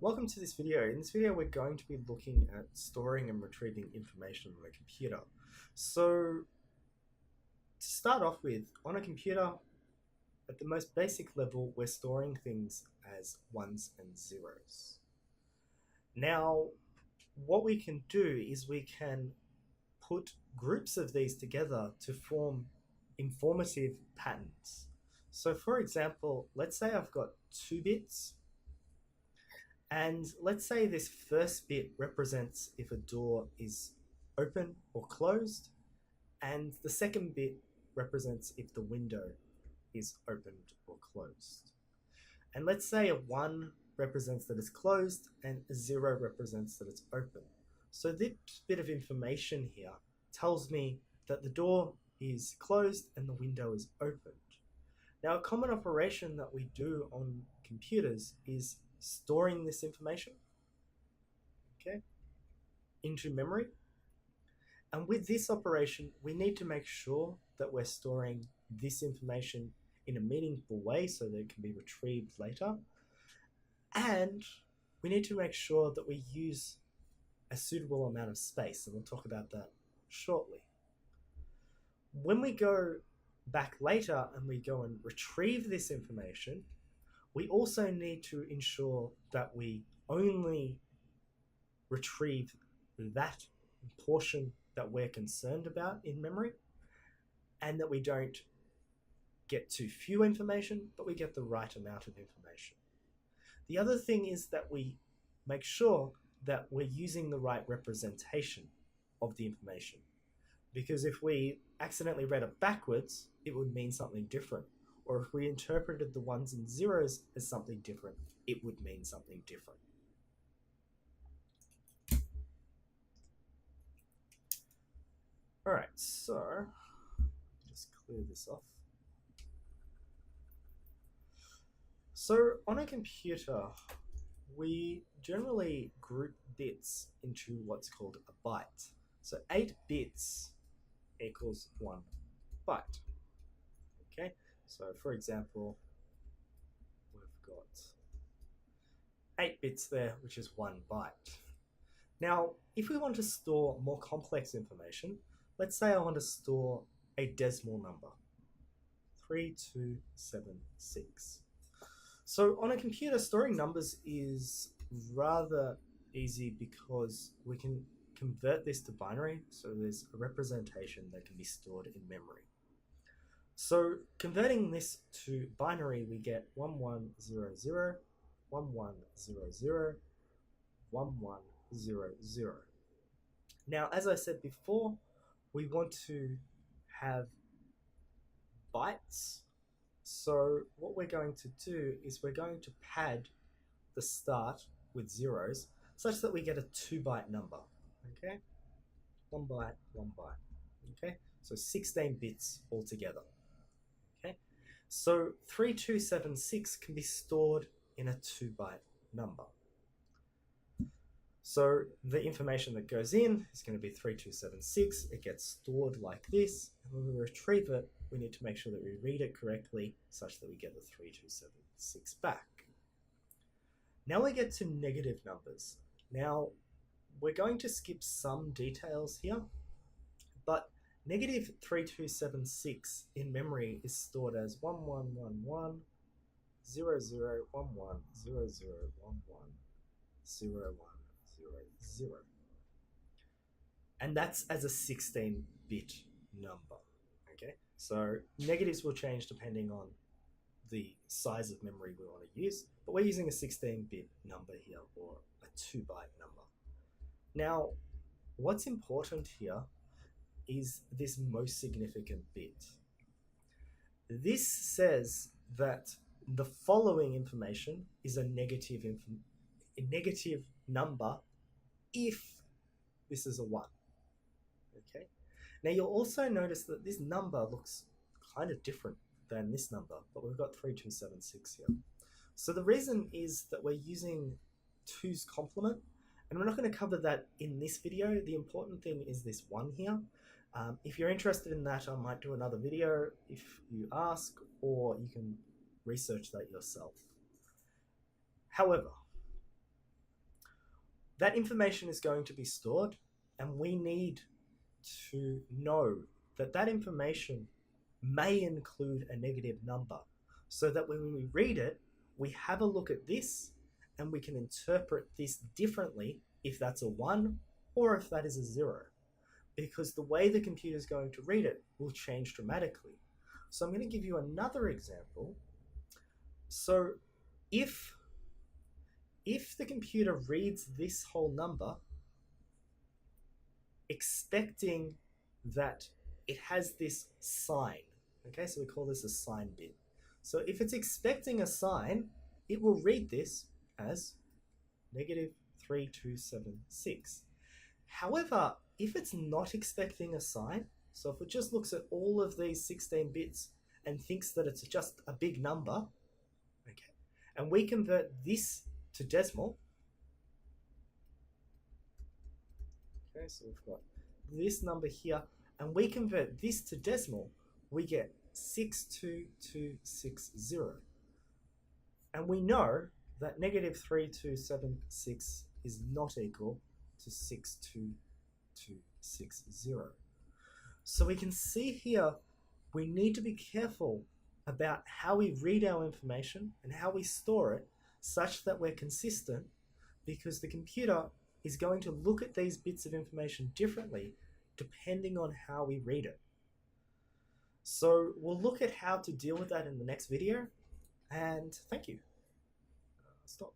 welcome to this video. In this video, we're going to be looking at storing and retrieving information on a computer. So, to start off with, on a computer, at the most basic level, we're storing things as ones and zeros. Now, what we can do is we can put groups of these together to form informative patterns. So, for example, let's say I've got 2 bits. And let's say this first bit represents if a door is open or closed, and the second bit represents if the window is opened or closed. And let's say a 1 represents that it's closed and a 0 represents that it's open. So this bit of information here tells me that the door is closed and the window is opened. Now, a common operation that we do on computers is storing this information, into memory. And with this operation, we need to make sure that we're storing this information in a meaningful way so that it can be retrieved later. And we need to make sure that we use a suitable amount of space, and we'll talk about that shortly. When we go back later and we go and retrieve this information, we also need to ensure that we only retrieve that portion that we're concerned about in memory, and that we don't get too few information, but we get the right amount of information. The other thing is that we make sure that we're using the right representation of the information, because if we accidentally read it backwards, it would mean something different. Or if we interpreted the ones and zeros as something different, it would mean something different. All right, so just clear this off. So on a computer, we generally group bits into what's called a byte. So 8 bits equals 1 byte. Okay. So for example, we've got 8 bits there, which is 1 byte. Now, if we want to store more complex information, let's say I want to store a decimal number, 3276. So on a computer, storing numbers is rather easy because we can convert this to binary, so there's a representation that can be stored in memory. So converting this to binary, we get 1100, 1100, 1100. Now, as I said before, we want to have bytes. So what we're going to do is we're going to pad the start with zeros such that we get a 2-byte number. Okay, 1 byte, 1 byte. Okay, so 16 bits altogether. So 3276 can be stored in a 2-byte number. So the information that goes in is going to be 3276. It gets stored like this. And when we retrieve it, we need to make sure that we read it correctly such that we get the 3276 back. Now we get to negative numbers. Now we're going to skip some details here, but negative 3276 in memory is stored as 1111 0011 0011 0100. And that's as a 16-bit number. Okay, so negatives will change depending on the size of memory we want to use, but we're using a 16-bit number here, or a 2-byte number. Now, what's important here is this most significant bit. This says that the following information is a negative number if this is a 1. Okay. Now you'll also notice that this number looks kind of different than this number, but we've got 3276 here. So the reason is that we're using 2's complement, and we're not going to cover that in this video. The important thing is this 1 here. If you're interested in that, I might do another video if you ask, or you can research that yourself. However, that information is going to be stored, and we need to know that that information may include a negative number, so that when we read it, we have a look at this and we can interpret this differently if that's a 1 or if that is a 0, because the way the computer is going to read it will change dramatically. So I'm going to give you another example. So if the computer reads this whole number expecting that it has this sign, okay, so we call this a sign bit. So if it's expecting a sign, it will read this as negative 3276. However, if it's not expecting a sign, so if it just looks at all of these 16 bits and thinks that it's just a big number, okay, and we convert this to decimal, okay, so we've got this number here, and we convert this to decimal, we get 62260. And we know that negative 3276 is not equal to 62260. So we can see here we need to be careful about how we read our information and how we store it such that we're consistent, because the computer is going to look at these bits of information differently depending on how we read it. So we'll look at how to deal with that in the next video, and thank you. Stop.